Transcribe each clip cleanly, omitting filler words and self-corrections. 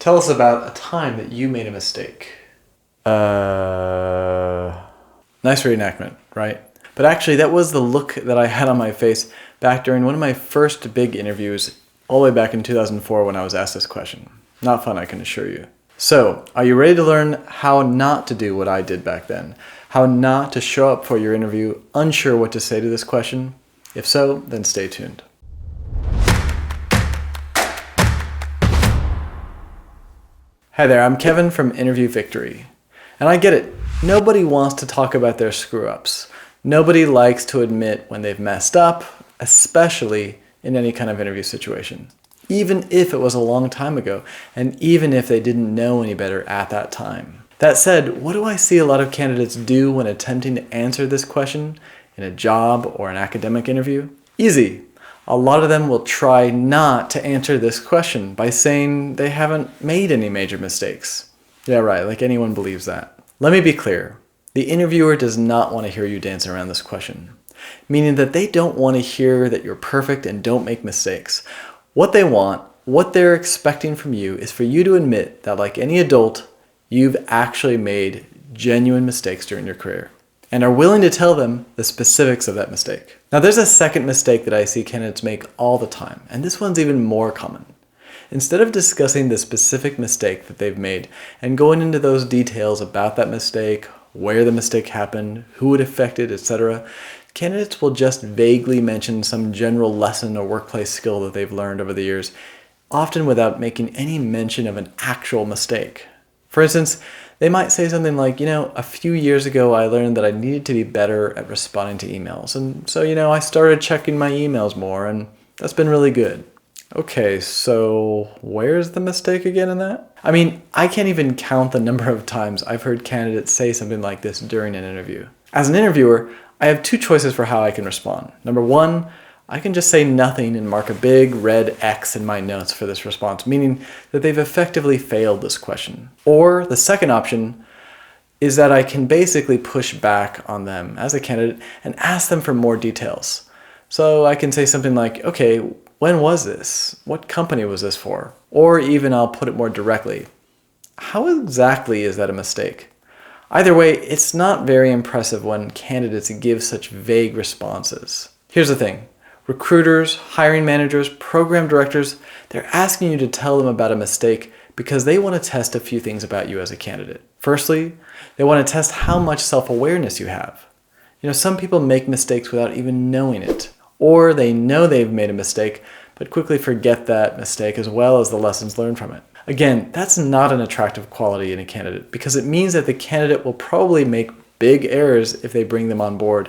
Tell us about a time that you made a mistake. Nice reenactment, right? But actually, that was the look that I had on my face back during one of my first big interviews all the way back in 2004 when I was asked this question. Not fun, I can assure you. So, are you ready to learn how not to do what I did back then? How not to show up for your interview unsure what to say to this question? If so, then stay tuned. Hi there, I'm Kevin from Interview Victory. And I get it, nobody wants to talk about their screw-ups. Nobody likes to admit when they've messed up, especially in any kind of interview situation. Even if it was a long time ago, and even if they didn't know any better at that time. That said, what do I see a lot of candidates do when attempting to answer this question in a job or an academic interview? Easy. A lot of them will try not to answer this question by saying they haven't made any major mistakes. Yeah, right, like anyone believes that. Let me be clear. The interviewer does not want to hear you dance around this question, meaning that they don't want to hear that you're perfect and don't make mistakes. What they want, what they're expecting from you is for you to admit that like any adult, you've actually made genuine mistakes during your career and are willing to tell them the specifics of that mistake. Now there's a second mistake that I see candidates make all the time, and this one's even more common. Instead of discussing the specific mistake that they've made and going into those details about that mistake, where the mistake happened, who it affected, etc., candidates will just vaguely mention some general lesson or workplace skill that they've learned over the years, often without making any mention of an actual mistake. For instance, they might say something like, a few years ago I learned that I needed to be better at responding to emails. And so, I started checking my emails more, and that's been really good. Okay, so where's the mistake again in that? I mean, I can't even count the number of times I've heard candidates say something like this during an interview. As an interviewer, I have two choices for how I can respond. Number one, I can just say nothing and mark a big red X in my notes for this response, meaning that they've effectively failed this question. Or the second option is that I can basically push back on them as a candidate and ask them for more details. So I can say something like, okay, when was this? What company was this for? Or even I'll put it more directly. How exactly is that a mistake? Either way, it's not very impressive when candidates give such vague responses. Here's the thing. Recruiters, hiring managers, program directors, they're asking you to tell them about a mistake because they want to test a few things about you as a candidate. Firstly, they want to test how much self-awareness you have. Some people make mistakes without even knowing it, or they know they've made a mistake, but quickly forget that mistake as well as the lessons learned from it. Again, that's not an attractive quality in a candidate because it means that the candidate will probably make big errors if they bring them on board,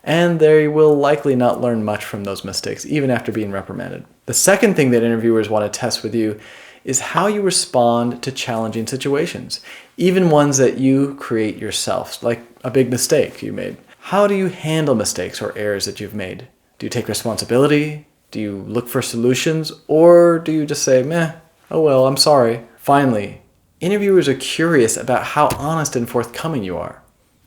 and they will likely not learn much from those mistakes, even after being reprimanded. The second thing that interviewers want to test with you is how you respond to challenging situations, even ones that you create yourself, like a big mistake you made. How do you handle mistakes or errors that you've made? Do you take responsibility? Do you look for solutions? Or do you just say, meh, oh well, I'm sorry? Finally, interviewers are curious about how honest and forthcoming you are.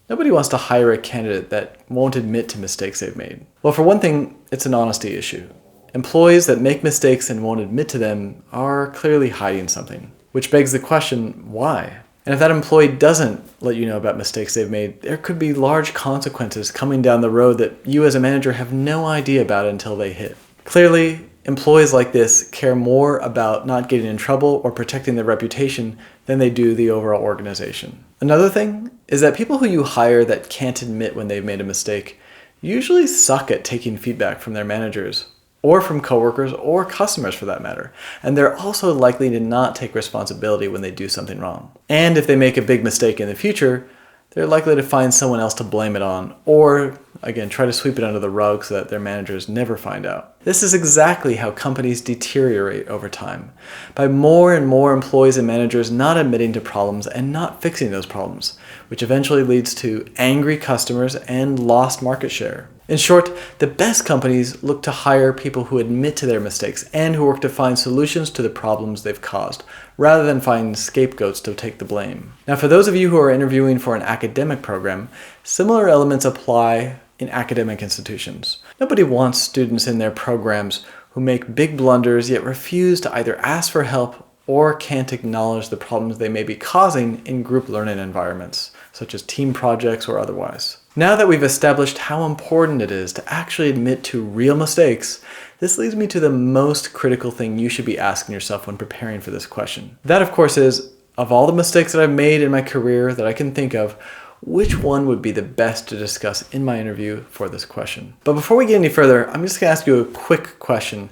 Nobody wants to hire a candidate that won't admit to mistakes they've made. Well, for one thing, it's an honesty issue. Employees that make mistakes and won't admit to them are clearly hiding something, which begs the question, why? And if that employee doesn't let you know about mistakes they've made, there could be large consequences coming down the road that you as a manager have no idea about until they hit. Clearly, employees like this care more about not getting in trouble or protecting their reputation than they do the overall organization. Another thing is that people who you hire that can't admit when they've made a mistake usually suck at taking feedback from their managers or from coworkers or customers for that matter. And they're also likely to not take responsibility when they do something wrong. And if they make a big mistake in the future, they're likely to find someone else to blame it on, or again, try to sweep it under the rug so that their managers never find out. This is exactly how companies deteriorate over time, by more and more employees and managers not admitting to problems and not fixing those problems, which eventually leads to angry customers and lost market share. In short, the best companies look to hire people who admit to their mistakes and who work to find solutions to the problems they've caused, rather than find scapegoats to take the blame. Now, for those of you who are interviewing for an academic program, similar elements apply in academic institutions. Nobody wants students in their programs who make big blunders yet refuse to either ask for help or can't acknowledge the problems they may be causing in group learning environments, such as team projects or otherwise. Now that we've established how important it is to actually admit to real mistakes, this leads me to the most critical thing you should be asking yourself when preparing for this question. That, of course, is, of all the mistakes that I've made in my career that I can think of, which one would be the best to discuss in my interview for this question? But before we get any further, I'm just going to ask you a quick question.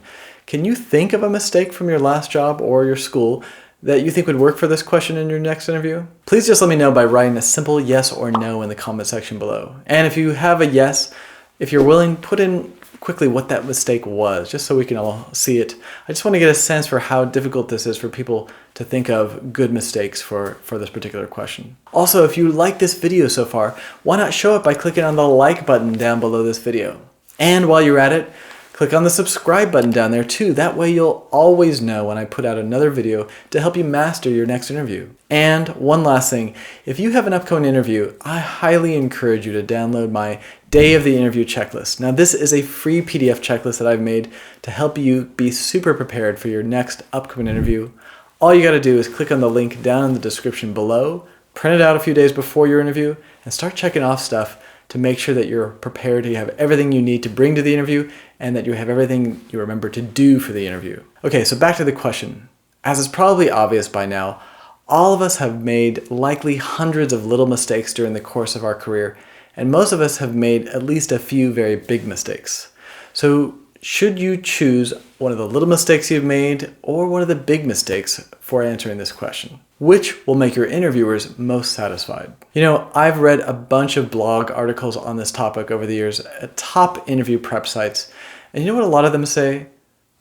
Can you think of a mistake from your last job or your school that you think would work for this question in your next interview? Please just let me know by writing a simple yes or no in the comment section below. And if you have a yes, if you're willing, put in quickly what that mistake was, just so we can all see it. I just want to get a sense for how difficult this is for people to think of good mistakes for this particular question. Also, if you like this video so far, why not show it by clicking on the like button down below this video? And while you're at it, click on the subscribe button down there too. That way you'll always know when I put out another video to help you master your next interview. And one last thing, if you have an upcoming interview, I highly encourage you to download my Day of the Interview checklist. Now this is a free PDF checklist that I've made to help you be super prepared for your next upcoming interview. All you got to do is click on the link down in the description below, print it out a few days before your interview, and start checking off stuff to make sure that you're prepared, you have everything you need to bring to the interview, and that you have everything you remember to do for the interview. Okay, so back to the question. As is probably obvious by now, all of us have made likely hundreds of little mistakes during the course of our career, and most of us have made at least a few very big mistakes. So should you choose one of the little mistakes you've made or one of the big mistakes for answering this question? Which will make your interviewers most satisfied? You know, I've read a bunch of blog articles on this topic over the years at top interview prep sites, and you know what a lot of them say?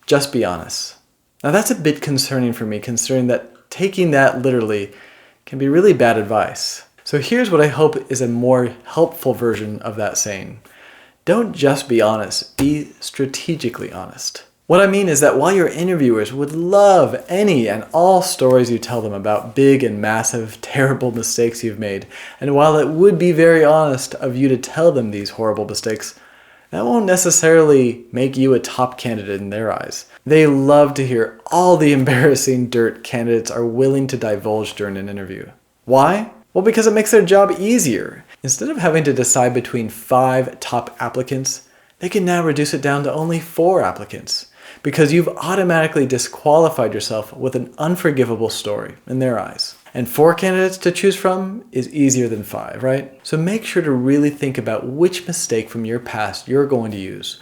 Just be honest. Now that's a bit concerning for me, considering that taking that literally can be really bad advice. So here's what I hope is a more helpful version of that saying. Don't just be honest, be strategically honest. What I mean is that while your interviewers would love any and all stories you tell them about big and massive, terrible mistakes you've made, and while it would be very honest of you to tell them these horrible mistakes, that won't necessarily make you a top candidate in their eyes. They love to hear all the embarrassing dirt candidates are willing to divulge during an interview. Why? Well, because it makes their job easier. Instead of having to decide between 5 top applicants, they can now reduce it down to only 4 applicants, because you've automatically disqualified yourself with an unforgivable story in their eyes. And 4 candidates to choose from is easier than 5, right? So make sure to really think about which mistake from your past you're going to use.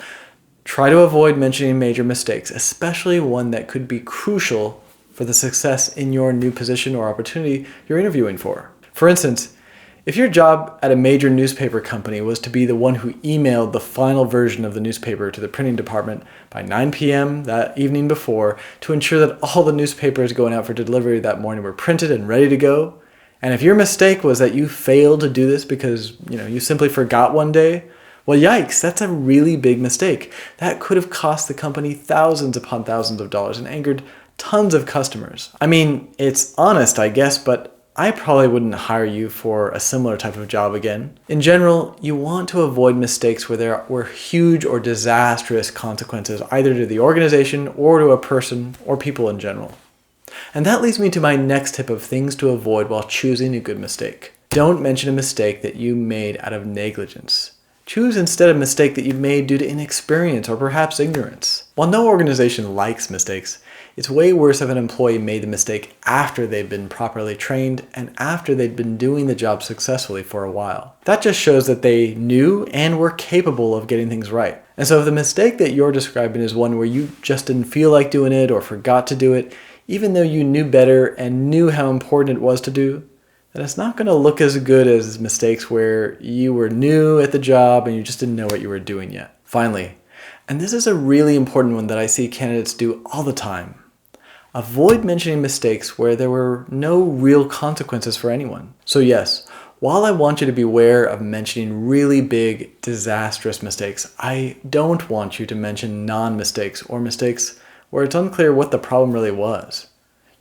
Try to avoid mentioning major mistakes, especially one that could be crucial for the success in your new position or opportunity you're interviewing for. For instance, if your job at a major newspaper company was to be the one who emailed the final version of the newspaper to the printing department by 9 p.m. that evening before to ensure that all the newspapers going out for delivery that morning were printed and ready to go, and if your mistake was that you failed to do this because you simply forgot one day, well, yikes, that's a really big mistake. That could have cost the company thousands upon thousands of dollars and angered tons of customers. I mean, it's honest, I guess, but I probably wouldn't hire you for a similar type of job again. In general, you want to avoid mistakes where there were huge or disastrous consequences either to the organization or to a person or people in general. And that leads me to my next tip of things to avoid while choosing a good mistake. Don't mention a mistake that you made out of negligence. Choose instead a mistake that you've made due to inexperience or perhaps ignorance. While no organization likes mistakes, it's way worse if an employee made the mistake after they've been properly trained and after they'd been doing the job successfully for a while. That just shows that they knew and were capable of getting things right. And so if the mistake that you're describing is one where you just didn't feel like doing it or forgot to do it, even though you knew better and knew how important it was to do, then it's not going to look as good as mistakes where you were new at the job and you just didn't know what you were doing yet. Finally, and this is a really important one that I see candidates do all the time, avoid mentioning mistakes where there were no real consequences for anyone. So yes, while I want you to beware of mentioning really big, disastrous mistakes, I don't want you to mention non-mistakes or mistakes where it's unclear what the problem really was.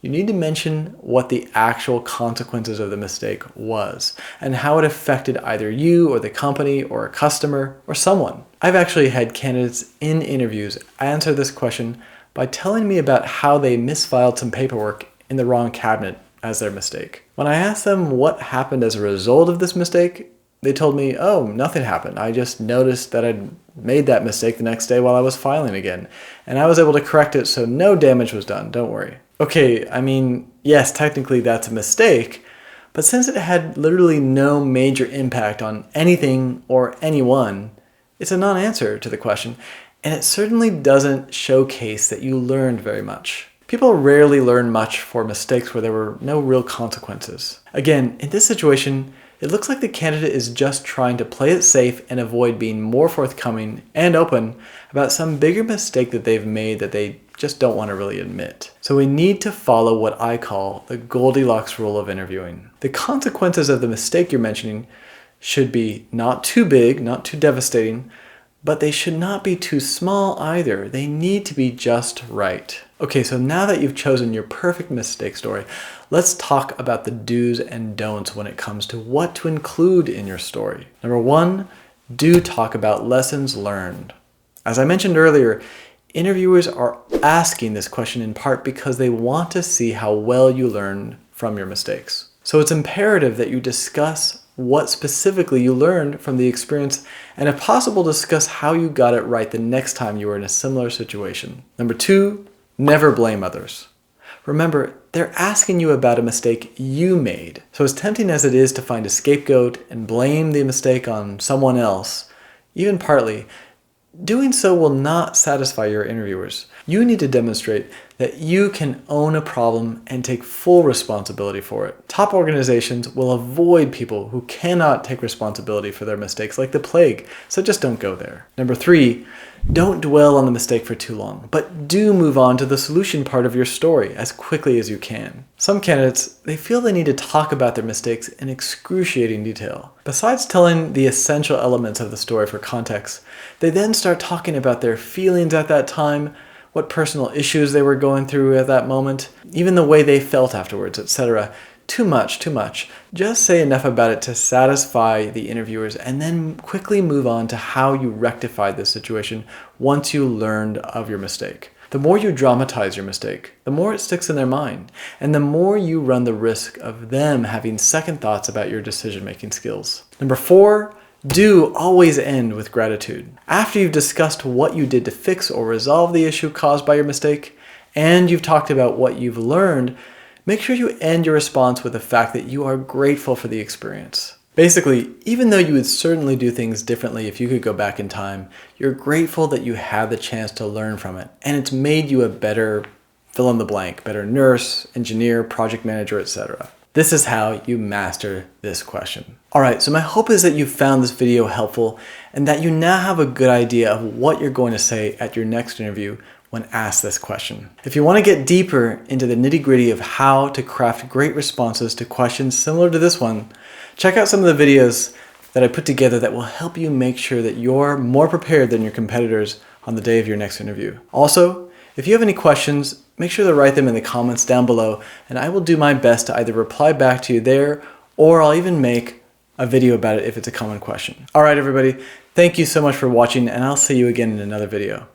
You need to mention what the actual consequences of the mistake was and how it affected either you or the company or a customer or someone. I've actually had candidates in interviews answer this question by telling me about how they misfiled some paperwork in the wrong cabinet as their mistake. When I asked them what happened as a result of this mistake, they told me, oh, nothing happened. I just noticed that I'd made that mistake the next day while I was filing again, and I was able to correct it, so no damage was done, don't worry. Okay, I mean, yes, technically that's a mistake, but since it had literally no major impact on anything or anyone, it's a non-answer to the question, and it certainly doesn't showcase that you learned very much. People rarely learn much for mistakes where there were no real consequences. Again, in this situation, it looks like the candidate is just trying to play it safe and avoid being more forthcoming and open about some bigger mistake that they've made that they just don't want to really admit. So we need to follow what I call the Goldilocks rule of interviewing. The consequences of the mistake you're mentioning should be not too big, not too devastating, but they should not be too small either. They need to be just right. Okay, so now that you've chosen your perfect mistake story, let's talk about the do's and don'ts when it comes to what to include in your story. Number one, do talk about lessons learned. As I mentioned earlier, interviewers are asking this question in part because they want to see how well you learned from your mistakes. So it's imperative that you discuss what specifically you learned from the experience, and if possible, discuss how you got it right the next time you were in a similar situation. Number two, never blame others. Remember, they're asking you about a mistake you made. So as tempting as it is to find a scapegoat and blame the mistake on someone else, even partly, doing so will not satisfy your interviewers. You need to demonstrate that you can own a problem and take full responsibility for it. Top organizations will avoid people who cannot take responsibility for their mistakes like the plague, so just don't go there. Number three, don't dwell on the mistake for too long, but do move on to the solution part of your story as quickly as you can. Some candidates, they feel they need to talk about their mistakes in excruciating detail. Besides telling the essential elements of the story for context, they then start talking about their feelings at that time, what personal issues they were going through at that moment, even the way they felt afterwards, etc. Too much. Just say enough about it to satisfy the interviewers and then quickly move on to how you rectified this situation once you learned of your mistake. The more you dramatize your mistake, the more it sticks in their mind, and the more you run the risk of them having second thoughts about your decision-making skills. Number four, do always end with gratitude. After you've discussed what you did to fix or resolve the issue caused by your mistake, and you've talked about what you've learned, make sure you end your response with the fact that you are grateful for the experience. Basically, even though you would certainly do things differently if you could go back in time, you're grateful that you had the chance to learn from it, and it's made you a better fill in the blank, better nurse, engineer, project manager, etc. This is how you master this question. Alright, so my hope is that you found this video helpful and that you now have a good idea of what you're going to say at your next interview when asked this question. If you want to get deeper into the nitty-gritty of how to craft great responses to questions similar to this one, check out some of the videos that I put together that will help you make sure that you're more prepared than your competitors on the day of your next interview. Also, if you have any questions, make sure to write them in the comments down below, and I will do my best to either reply back to you there, or I'll even make a video about it if it's a common question. Alright everybody, thank you so much for watching, and I'll see you again in another video.